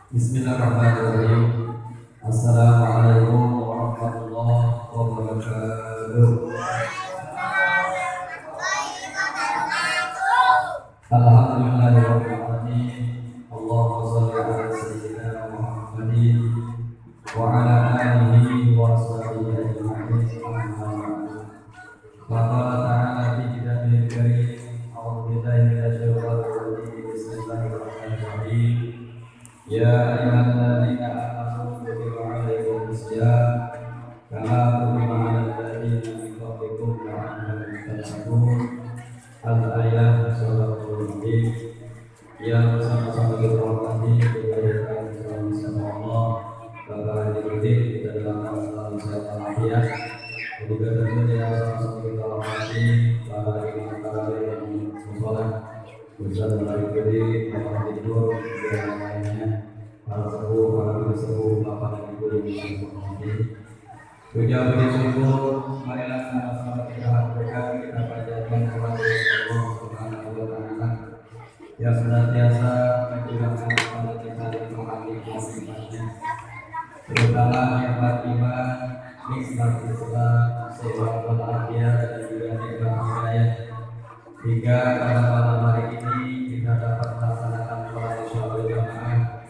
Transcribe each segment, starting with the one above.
Bismillahirrahmanirrahim. Assalamualaikum warahmatullahi wabarakatuh. Alhamdulillahirabbil alamin. Allahumma shalli ala sayyidina Muhammadin wa ala alihi wa sahbihi ajma'in. Qala ta'ala fi kitabil karim. A'udzu billahi minasyaitonir rajim. Bismillahirrahmanirrahim. Ya ayyuhalladzina amanu kutiba 'alaikumus shiyam kama kutiba 'alal ladzina min qablikum la'allakum tattaqun. Al-ayat suratul Nabi yang sama-sama kita hormati kebaikan bersama Allah Bapak Haji kita dalam masalah kesehatan walafiat. Juga tentunya sama-sama kita hormati para imam yang sholat bersama dari kiri Bapak tidur dan lainnya para sepuh, para bersepuh, Bapak dan Ibu yang dihormati. Puja puji syukur, marilah sama-sama kita haturkan, kita panjatkan kepada Allah Subhanahu wa Ta'ala yang senantiasa mencurahkan kepada kita nikmat nikmatnya, terutama nikmat iman, nikmat Islam, sehat walafiat dan juga nikmat hidayah, hingga pada malam hari ini kita dapat melaksanakan sholat isya berjamaah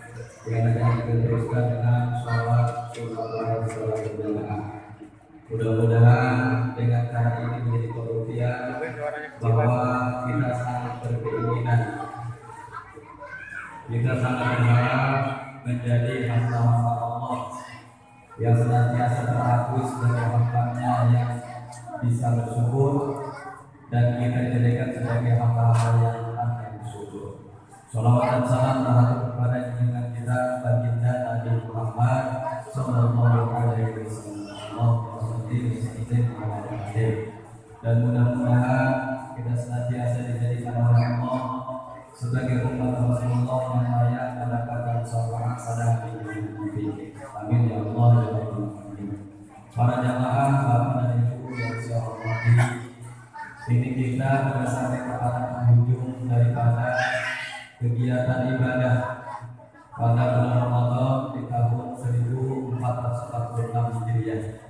yang akan kita teruskan dengan sholat sunat sholat berjamaah. Mudah-mudahan dengan cara ini menjadi pembuktian bahwa kita sangat berkeinginan, kita sangat berharap menjadi hamba-hamba Allah yang senantiasa terhapus dari hambanya yang bisa bersyukur, dan kita dijadikan sebagai hamba-hamba yang akan bersyukur. Shalawat dan salam terhadap kepada junjungan kita baginda Nabi Muhammad sallallahu alaihi wasallam. Dan mudah-mudahan kita senantiasa dijadikan oleh Allah sebagai umat Rasulullah yang layak mendapatkan syafaat pada hari nanti. Amin ya Allah ya Rabbal alamin. Para jamaah bapak dan ibu yang saya hormati, ini kita sudah sampai kepada penghujung daripada kegiatan ibadah pada bulan Ramadan di tahun 1446 Hijriah.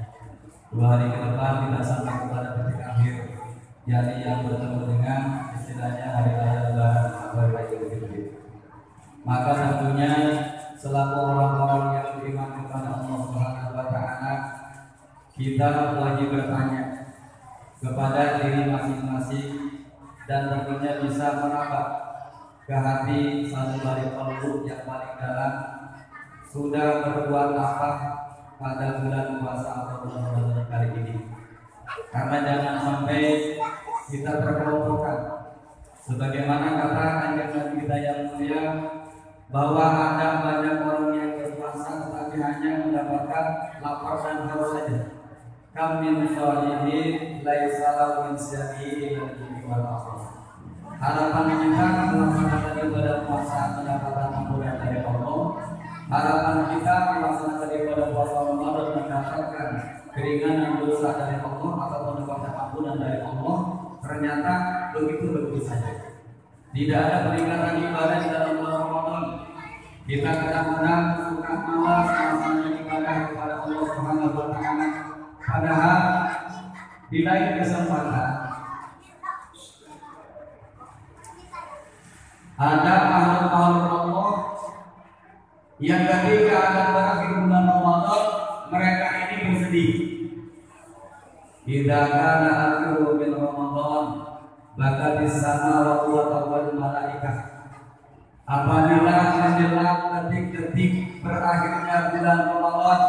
2 hari ke depan kita sampai kepada titik akhir, yakni yang bertemu dengan istilahnya hari raya Lebaran atau hari raya Idul Fitri. Maka tentunya selaku orang-orang yang beriman kepada Allah Subhanahu wa Ta'ala, kita wajib bertanya kepada diri masing-masing dan tentunya bisa meraba ke hati sanubari qalbu yang paling dalam, sudah berbuat apa pada bulan puasa atau bulan Ramadan kali ini. Karena jangan sampai kita terkelompokan, sebagaimana kata anjuran Nabi kita yang mulia, bahwa ada banyak orang yang berpuasa tetapi hanya mendapatkan lapar dan haus saja. Kam min sholihin laisa lahu min siyamihi wal akhir. Harapan kita melaksanakan ibadah puasa mendapatkan ampunan dari Allah. Harapan kita melaksanakan ibadah puasa Ramadan mendapatkan keringanan dosa dari Allah atau mendapatkan ampunan dari Allah. Ternyata begitu saja. Tidak ada peningkatan ibadah di dalam bulan Ramadan. Kita kadang-kadang suka malas melaksanakan ibadah kepada Allah Subhanahu wa Ta'ala. Padahal di lain kesempatan ada makhluk-makhluk Allah yang ketika akan berakhir bulan Ramadan, mereka ini bersedih. Idza kana akhiru min Ramadan maka di sana wal malaikah. Apabila menjelang detik-detik berakhirnya bulan Ramadan,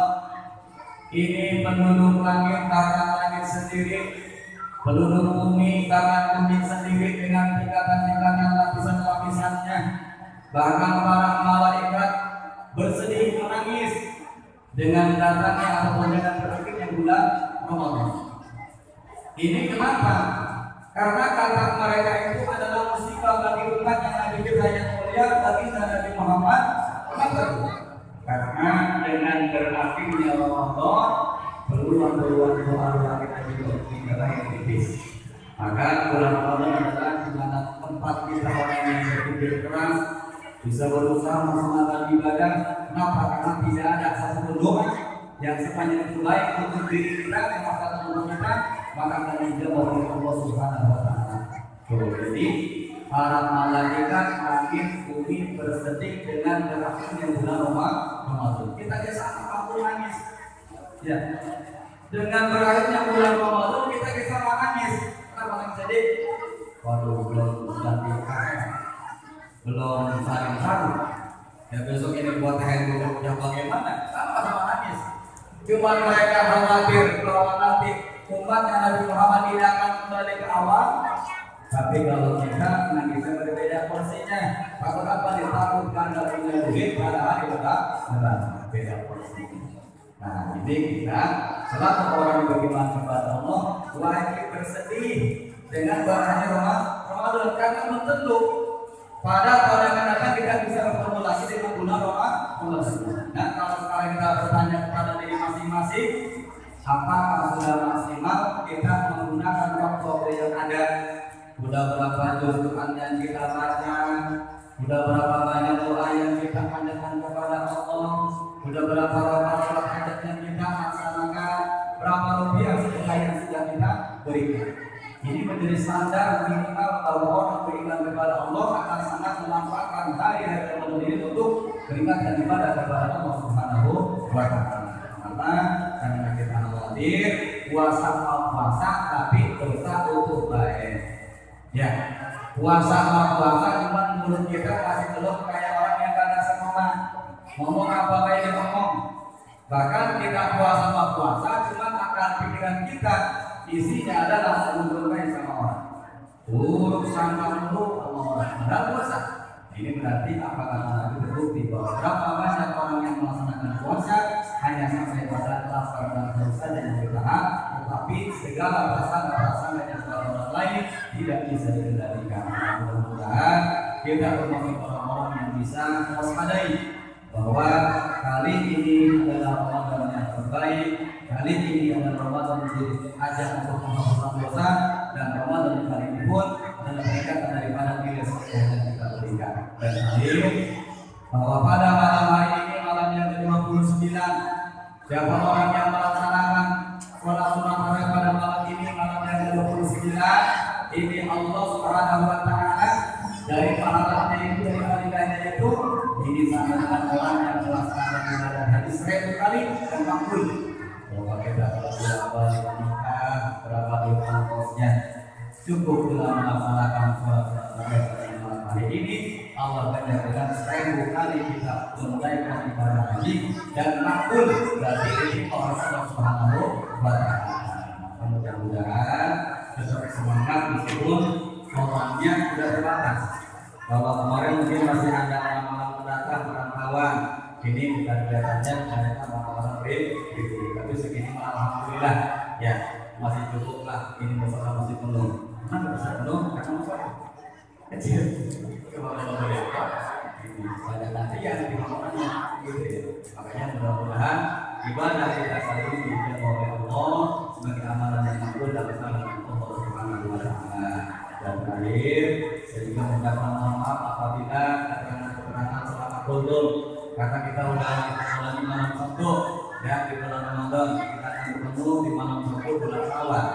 ini penduduk langit tangan langit sendiri, penduduk bumi tangan bumi sendiri dengan tingkatan-tingkatan lapisan-lapisannya, bahkan para malaikat bersedih menangis dengan datangnya ataupun dengan berakhirnya bulan Ramadan. Ini kenapa? Karena kata mereka itu adalah musibah bagi umat yang Nabi kita yang mulia, bagi Nabi Muhammad. Karena dengan berakhirnya Ramadan, peluang-peluang doa kita juga tidak tipis. Maka bulan Ramadan adalah di mana tempat kita orang yang berpikir keras, bisa berusaha melaksanakan ibadah. Kenapa? Karena tidak ada satu doa yang sepanjang itu baik untuk diri kita, kemaslahatan untuk kita, maka akan dijawab oleh Allah Subhanahu wa Ta'ala. Jadi para malaikat langit bumi bersedih dengan berakhirnya bulan Ramadan. Kita sama waktu nangis. Ya. Dengan berakhirnya bulan Ramadan kita sama nangis. Kenapa nangis sedih? Waduh, belum ganti KM, belum saling sarung. Ya besok ini buat handuk yang bagaimana? Sama nangis. Cuma mereka khawatir bahwa nanti umatnya Nabi Muhammad tidak akan kembali ke awal. Tapi kalau kita nangisnya berbeda porsinya. Takut apa ditakutkan dan punya duit pada hari beda porsinya. Nah ini kita selaku orang beriman kepada Allah wajib bersedih dengan berakhirnya Ramadan karena tentu pada tahun yang akan datang kita bisa bertemu lagi dengan bulan Ramadan. Nah kalau sekarang kita bertanya kepada diri masing-masing, apakah sudah maksimal kita menggunakan waktu yang ada? Sudah berapa juz Quran yang kita baca? Sudah berapa banyak doa yang kita panjatkan kepada Allah? Sudah berapa ramalan hajat yang kita laksanakan? Berapa rupiah sedekah yang sudah kita berikan? Ini menjadi standar minimal bahwa orang beriman kepada Allah akan sangat memanfaatkan hari-hari Ramadan ini untuk beriman dan ibadah kepada Allah Subhanahu wa Ta'ala. Karena kita khawatir puasa tapi dosa untuk baik. Ya, puasa cuma mulut kita kasih telur kayak orang yang gak ada sekolah. Ngomong apa baik ngomong. Bahkan kita puasa cuma akan pikiran kita isinya adalah sembunyi sama orang. Buruk sangka mulu sama orang. Padahal puasa. Ini berarti apakah Nabi terbukti bahwa berapa banyak orang yang melaksanakan puasa hanya sampai pada lapar dan haus saja yang bertahan, tetapi segala prasangka yang orang lain tidak bisa dikendalikan. Mudah-mudahan kita termasuk orang-orang yang bisa mewaspadai bahwa kali ini adalah Ramadan yang terbaik, kali ini adalah Ramadan menjadi ajang untuk menghapuskan dosa, dan Ramadan kali ini pun adalah peningkatan daripada nilai yang kita berikan. Dan hadir bahwa pada malam hari ini, malam yang ke-59, siapa orang yang melaksanakan sholat sunat tarawih pada malam ini, malam yang ke-29, ini Allah Subhanahu wa Ta'ala dari pahalanya itu, dari kebaikannya itu, ini sama dengan orang yang melaksanakan ibadah hadis 1000 kali dan makbul. Bahwa kita berapa nikah, berapa ongkosnya, cukup dalam melaksanakan sholat tarawih pada malam hari ini, Allah menjadikan 1000 kali kita menunaikan ibadah haji dan makbul. Berarti ini Allah Subhanahu wa Ta'ala. Mudah-mudahan tetap semangat meskipun orangnya sudah terbatas. Kalau kemarin mungkin masih ada malam-malam mendatang perantauan, ini bukan kelihatannya mereka malam-malam tapi segini alhamdulillah ya masih cukup lah. Ini masalah masih penuh. Kenapa bisa penuh? Karena masalah kecil. Banyak nanti yang dimaukannya gitu ya. Makanya mudah-mudahan ibadah kita kali ini diberikan oleh Allah sebagai amalan yang makbul dan bersama Allah Subhanahu wa Ta'ala. Dan terakhir, saya juga mengucapkan maaf apabila keterangan selama kodol, karena kita udah menjalani malam Sabtu ya di bulan Ramadan, kita akan bertemu di malam Sabtu bulan Syawal.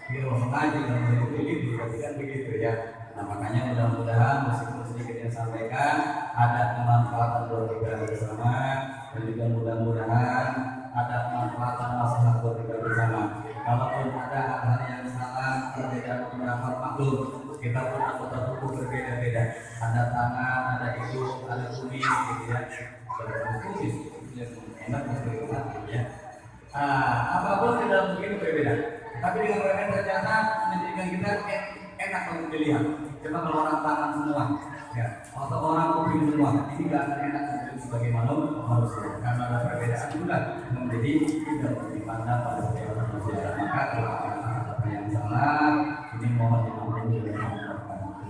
Di ruang ngaji dan ini diperhatikan begitu ya. Nah makanya mudah-mudahan meskipun sedikit yang sampaikan ada kemanfaatan buat kita bersama, dan juga mudah-mudahan ada kemanfaatan masalah buat kita bersama. Kalaupun ada hal-hal yang salah, perbedaan pendapat maklum, kita pun anggota tubuh berbeda-beda. Ada tangan, ada hidung, ada kumis, gitu ya. Kumis, enak berbeda ya. Apapun di dalam tubuh itu berbeda. Tapi dengan berbeda ternyata menjadikan kita enak untuk dilihat. Coba kalau orang tangan semua, ya, atau orang kuping semua, ini gak akan enak untuk sebagai manusia. Karena ada perbedaan juga menjadi tidak dipandang pada setiap manusia. Maka kalau ada apa yang salah, ini mohon dimaklumi oleh Allah.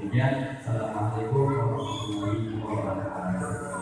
Demikian, assalamualaikum warahmatullahi wabarakatuh.